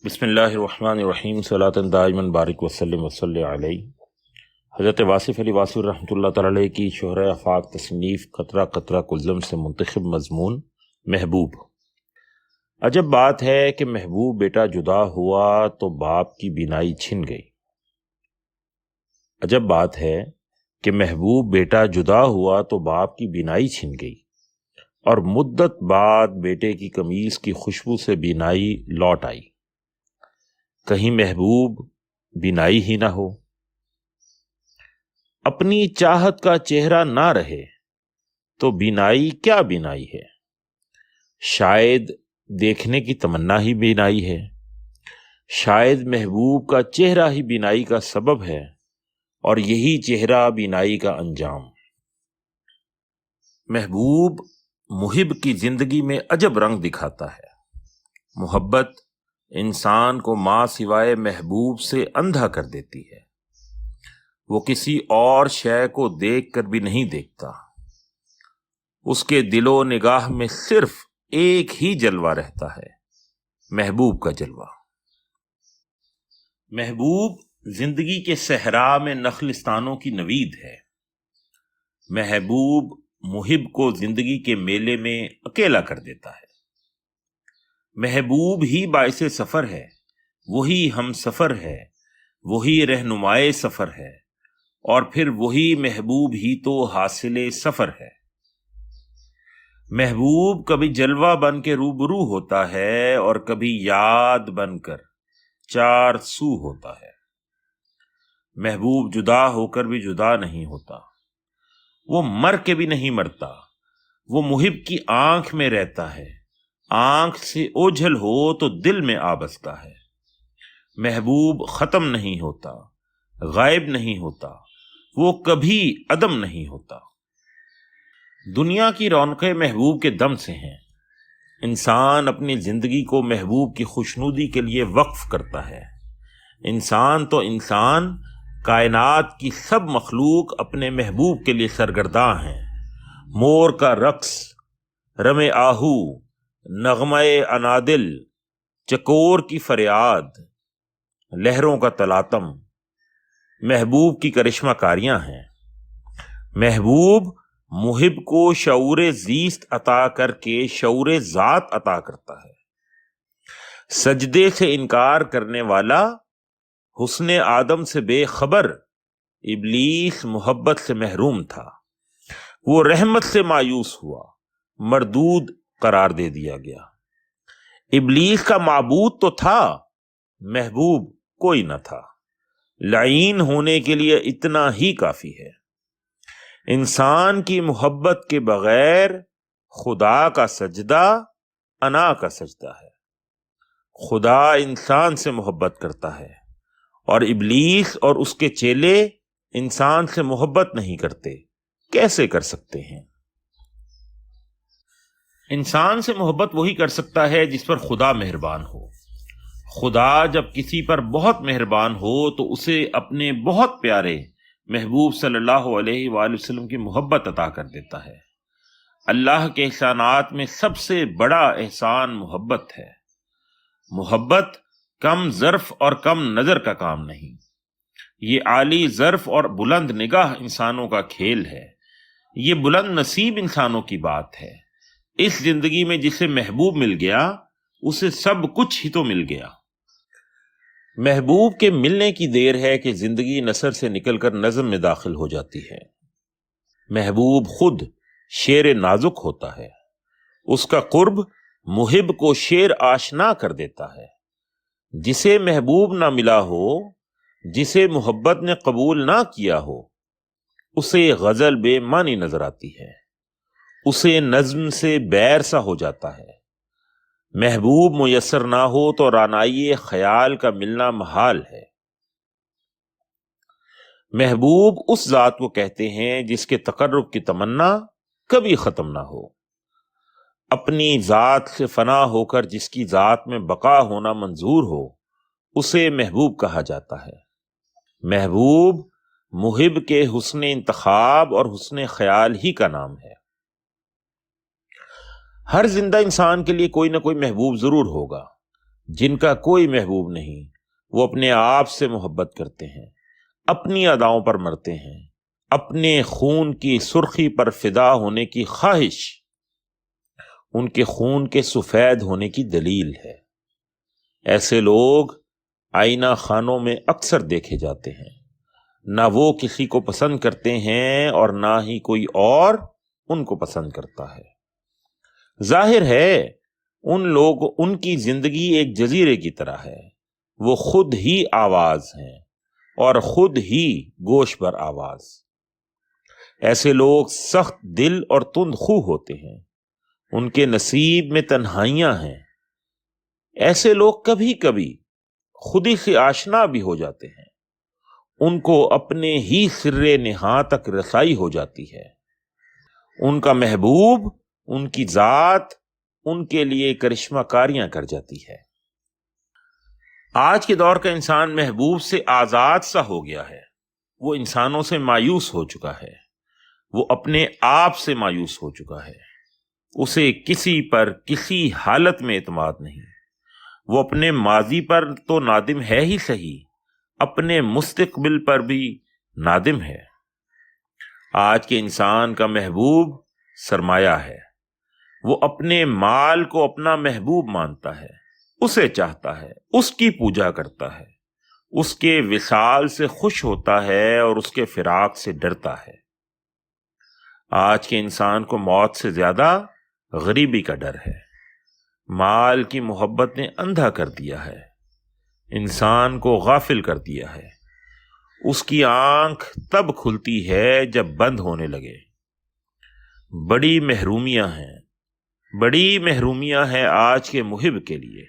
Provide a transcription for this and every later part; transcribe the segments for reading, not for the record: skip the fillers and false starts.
بسم اللہ الرحمن الرحیم صلاۃ دائما بارک وسلم وصلی علیہ۔ حضرت واصف علی واصف رحمۃ اللہ تعالی علیہ کی شہرۂ آفاق تصنیف قطرہ قطرہ کلزم سے منتخب مضمون محبوب۔ عجب بات ہے کہ محبوب بیٹا جدا ہوا تو باپ کی بینائی چھن گئی۔ عجب بات ہے کہ محبوب بیٹا جدا ہوا تو باپ کی بینائی چھن گئی، اور مدت بعد بیٹے کی قمیص کی خوشبو سے بینائی لوٹ آئی۔ کہیں محبوب بینائی ہی نہ ہو، اپنی چاہت کا چہرہ نہ رہے تو بینائی کیا بینائی ہے؟ شاید دیکھنے کی تمنا ہی بینائی ہے، شاید محبوب کا چہرہ ہی بینائی کا سبب ہے، اور یہی چہرہ بینائی کا انجام۔ محبوب محب کی زندگی میں عجب رنگ دکھاتا ہے۔ محبت انسان کو ماں سوائے محبوب سے اندھا کر دیتی ہے۔ وہ کسی اور شے کو دیکھ کر بھی نہیں دیکھتا، اس کے دل و نگاہ میں صرف ایک ہی جلوہ رہتا ہے، محبوب کا جلوہ۔ محبوب زندگی کے صحرا میں نخلستانوں کی نوید ہے۔ محبوب محب کو زندگی کے میلے میں اکیلا کر دیتا ہے۔ محبوب ہی باعث سفر ہے، وہی ہم سفر ہے، وہی رہنمائے سفر ہے، اور پھر وہی محبوب ہی تو حاصل سفر ہے۔ محبوب کبھی جلوہ بن کے روبرو ہوتا ہے اور کبھی یاد بن کر چار سو ہوتا ہے۔ محبوب جدا ہو کر بھی جدا نہیں ہوتا، وہ مر کے بھی نہیں مرتا، وہ محب کی آنکھ میں رہتا ہے، آنکھ سے اوجھل ہو تو دل میں آ بستا ہے۔ محبوب ختم نہیں ہوتا، غائب نہیں ہوتا، وہ کبھی عدم نہیں ہوتا۔ دنیا کی رونقیں محبوب کے دم سے ہیں۔ انسان اپنی زندگی کو محبوب کی خوشنودی کے لیے وقف کرتا ہے۔ انسان تو انسان، کائنات کی سب مخلوق اپنے محبوب کے لیے سرگرداں ہیں۔ مور کا رقص، رم آہو، نغمہ انادل، چکور کی فریاد، لہروں کا تلاطم محبوب کی کرشمہ کاریاں ہیں۔ محبوب محب کو شعور زیست عطا کر کے شعور ذات عطا کرتا ہے۔ سجدے سے انکار کرنے والا حسن آدم سے بے خبر، ابلیس محبت سے محروم تھا، وہ رحمت سے مایوس ہوا، مردود قرار دے دیا گیا۔ ابلیس کا معبود تو تھا، محبوب کوئی نہ تھا، لعین ہونے کے لیے اتنا ہی کافی ہے۔ انسان کی محبت کے بغیر خدا کا سجدہ انا کا سجدہ ہے۔ خدا انسان سے محبت کرتا ہے، اور ابلیس اور اس کے چیلے انسان سے محبت نہیں کرتے، کیسے کر سکتے ہیں؟ انسان سے محبت وہی کر سکتا ہے جس پر خدا مہربان ہو۔ خدا جب کسی پر بہت مہربان ہو تو اسے اپنے بہت پیارے محبوب صلی اللہ علیہ وآلہ وسلم کی محبت عطا کر دیتا ہے۔ اللہ کے احسانات میں سب سے بڑا احسان محبت ہے۔ محبت کم ظرف اور کم نظر کا کام نہیں، یہ عالی ظرف اور بلند نگاہ انسانوں کا کھیل ہے۔ یہ بلند نصیب انسانوں کی بات ہے۔ اس زندگی میں جسے محبوب مل گیا، اسے سب کچھ ہی تو مل گیا۔ محبوب کے ملنے کی دیر ہے کہ زندگی نثر سے نکل کر نظم میں داخل ہو جاتی ہے۔ محبوب خود شعر نازک ہوتا ہے، اس کا قرب محب کو شعر آشنا کر دیتا ہے۔ جسے محبوب نہ ملا ہو، جسے محبت نے قبول نہ کیا ہو، اسے غزل بے معنی نظر آتی ہے، اسے نظم سے بیر سا ہو جاتا ہے۔ محبوب میسر نہ ہو تو رانائی خیال کا ملنا محال ہے۔ محبوب اس ذات کو کہتے ہیں جس کے تقرب کی تمنا کبھی ختم نہ ہو۔ اپنی ذات سے فنا ہو کر جس کی ذات میں بقا ہونا منظور ہو، اسے محبوب کہا جاتا ہے۔ محبوب محب کے حسن انتخاب اور حسن خیال ہی کا نام ہے۔ ہر زندہ انسان کے لیے کوئی نہ کوئی محبوب ضرور ہوگا، جن کا کوئی محبوب نہیں، وہ اپنے آپ سے محبت کرتے ہیں، اپنی اداؤں پر مرتے ہیں، اپنے خون کی سرخی پر فدا ہونے کی خواہش ان کے خون کے سفید ہونے کی دلیل ہے۔ ایسے لوگ آئینہ خانوں میں اکثر دیکھے جاتے ہیں، نہ وہ کسی کو پسند کرتے ہیں اور نہ ہی کوئی اور ان کو پسند کرتا ہے۔ ظاہر ہے ان کی زندگی ایک جزیرے کی طرح ہے، وہ خود ہی آواز ہیں اور خود ہی گوش بر آواز۔ ایسے لوگ سخت دل اور تند خو ہوتے ہیں، ان کے نصیب میں تنہائیاں ہیں۔ ایسے لوگ کبھی کبھی خودی سے آشنا بھی ہو جاتے ہیں، ان کو اپنے ہی سر نہاں تک رسائی ہو جاتی ہے۔ ان کا محبوب، ان کی ذات ان کے لیے کرشمہ کاریاں کر جاتی ہے۔ آج کے دور کا انسان محبوب سے آزاد سا ہو گیا ہے، وہ انسانوں سے مایوس ہو چکا ہے، وہ اپنے آپ سے مایوس ہو چکا ہے۔ اسے کسی پر کسی حالت میں اعتماد نہیں، وہ اپنے ماضی پر تو نادم ہے ہی صحیح، اپنے مستقبل پر بھی نادم ہے۔ آج کے انسان کا محبوب سرمایہ ہے، وہ اپنے مال کو اپنا محبوب مانتا ہے، اسے چاہتا ہے، اس کی پوجا کرتا ہے، اس کے وصال سے خوش ہوتا ہے اور اس کے فراق سے ڈرتا ہے۔ آج کے انسان کو موت سے زیادہ غریبی کا ڈر ہے۔ مال کی محبت نے اندھا کر دیا ہے، انسان کو غافل کر دیا ہے۔ اس کی آنکھ تب کھلتی ہے جب بند ہونے لگے۔ بڑی محرومیاں ہیں آج کے محب کے لیے،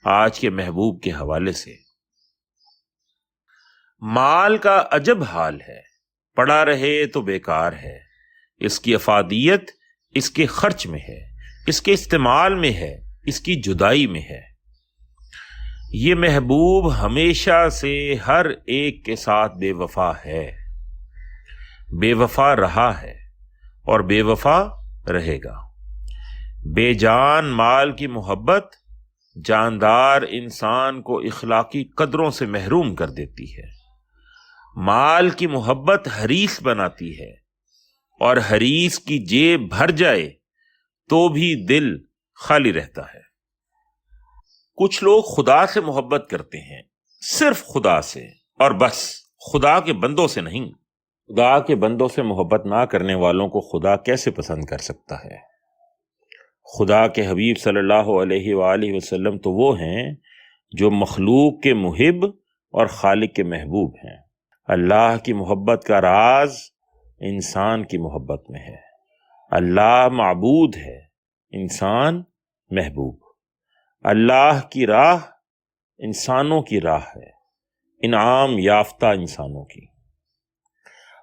آج کے محبوب کے حوالے سے۔ مال کا عجب حال ہے، پڑا رہے تو بیکار ہے، اس کی افادیت اس کے خرچ میں ہے، اس کے استعمال میں ہے، اس کی جدائی میں ہے۔ یہ محبوب ہمیشہ سے ہر ایک کے ساتھ بے وفا ہے، بے وفا رہا ہے اور بے وفا رہے گا۔ بے جان مال کی محبت جاندار انسان کو اخلاقی قدروں سے محروم کر دیتی ہے۔ مال کی محبت حریص بناتی ہے، اور حریص کی جیب بھر جائے تو بھی دل خالی رہتا ہے۔ کچھ لوگ خدا سے محبت کرتے ہیں، صرف خدا سے، اور بس، خدا کے بندوں سے نہیں۔ خدا کے بندوں سے محبت نہ کرنے والوں کو خدا کیسے پسند کر سکتا ہے؟ خدا کے حبیب صلی اللہ علیہ وآلہ وسلم تو وہ ہیں جو مخلوق کے محب اور خالق کے محبوب ہیں۔ اللہ کی محبت کا راز انسان کی محبت میں ہے۔ اللہ معبود ہے، انسان محبوب۔ اللہ کی راہ انسانوں کی راہ ہے، انعام یافتہ انسانوں کی۔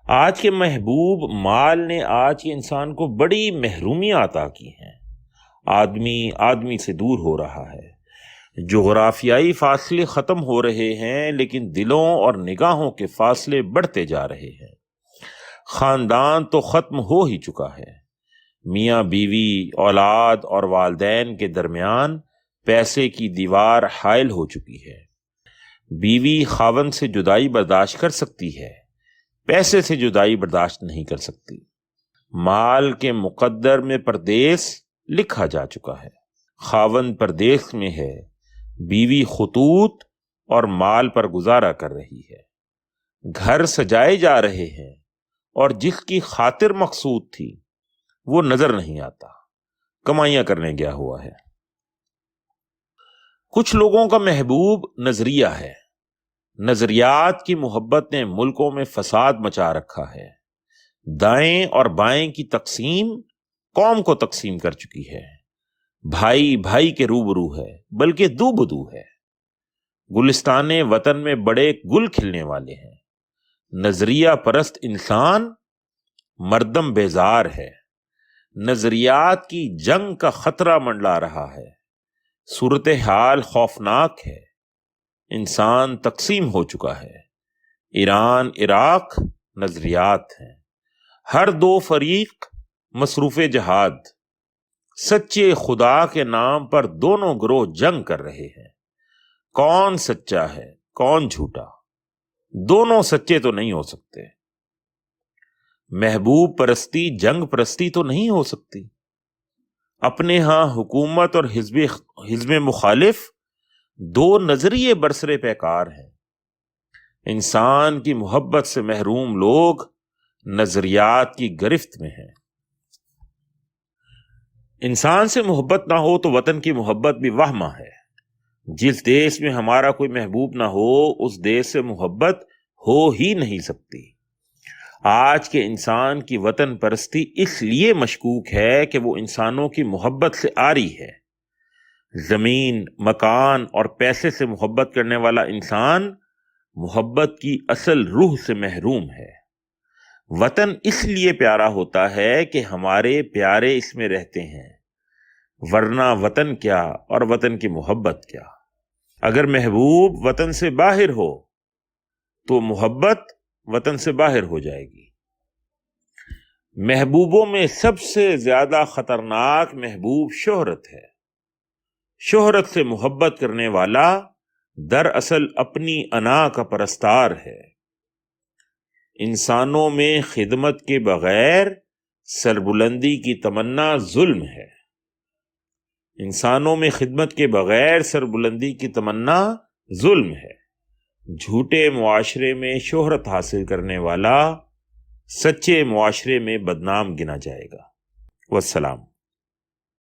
آج کے محبوب مال نے آج کے انسان کو بڑی محرومیاں عطا کی ہیں۔ آدمی سے دور ہو رہا ہے، جغرافیائی فاصلے ختم ہو رہے ہیں، لیکن دلوں اور نگاہوں کے فاصلے بڑھتے جا رہے ہیں۔ خاندان تو ختم ہو ہی چکا ہے، میاں بیوی، اولاد اور والدین کے درمیان پیسے کی دیوار حائل ہو چکی ہے۔ بیوی خاوند سے جدائی برداشت کر سکتی ہے، پیسے سے جدائی برداشت نہیں کر سکتی۔ مال کے مقدر میں پردیس لکھا جا چکا ہے، خاوند پردیس میں ہے، بیوی خطوط اور مال پر گزارا کر رہی ہے۔ گھر سجائے جا رہے ہیں اور جس کی خاطر مقصود تھی وہ نظر نہیں آتا، کمائیاں کرنے گیا ہوا ہے۔ کچھ لوگوں کا محبوب نظریہ ہے، نظریات کی محبت نے ملکوں میں فساد مچا رکھا ہے۔ دائیں اور بائیں کی تقسیم قوم کو تقسیم کر چکی ہے۔ بھائی بھائی کے روبرو ہے، بلکہ دو بدو ہے۔ گلستان وطن میں بڑے گل کھلنے والے ہیں۔ نظریہ پرست انسان مردم بیزار ہے۔ نظریات کی جنگ کا خطرہ منڈلا رہا ہے۔ صورتحال خوفناک ہے، انسان تقسیم ہو چکا ہے۔ ایران، عراق نظریات ہیں، ہر دو فریق مصروف جہاد، سچے خدا کے نام پر دونوں گروہ جنگ کر رہے ہیں۔ کون سچا ہے کون جھوٹا؟ دونوں سچے تو نہیں ہو سکتے۔ محبوب پرستی جنگ پرستی تو نہیں ہو سکتی۔ اپنے ہاں حکومت اور حزب مخالف دو نظریے برسرے پیکار ہیں۔ انسان کی محبت سے محروم لوگ نظریات کی گرفت میں ہیں۔ انسان سے محبت نہ ہو تو وطن کی محبت بھی وہمہ ہے۔ جس دیش میں ہمارا کوئی محبوب نہ ہو اس دیش سے محبت ہو ہی نہیں سکتی۔ آج کے انسان کی وطن پرستی اس لیے مشکوک ہے کہ وہ انسانوں کی محبت سے عاری ہے۔ زمین، مکان اور پیسے سے محبت کرنے والا انسان محبت کی اصل روح سے محروم ہے۔ وطن اس لیے پیارا ہوتا ہے کہ ہمارے پیارے اس میں رہتے ہیں، ورنہ وطن کیا اور وطن کی محبت کیا؟ اگر محبوب وطن سے باہر ہو تو محبت وطن سے باہر ہو جائے گی۔ محبوبوں میں سب سے زیادہ خطرناک محبوب شہرت ہے۔ شہرت سے محبت کرنے والا دراصل اپنی انا کا پرستار ہے۔ انسانوں میں خدمت کے بغیر سربلندی کی تمنا ظلم ہے۔ انسانوں میں خدمت کے بغیر سربلندی کی تمنا ظلم ہے۔ جھوٹے معاشرے میں شہرت حاصل کرنے والا سچے معاشرے میں بدنام گنا جائے گا۔ والسلام۔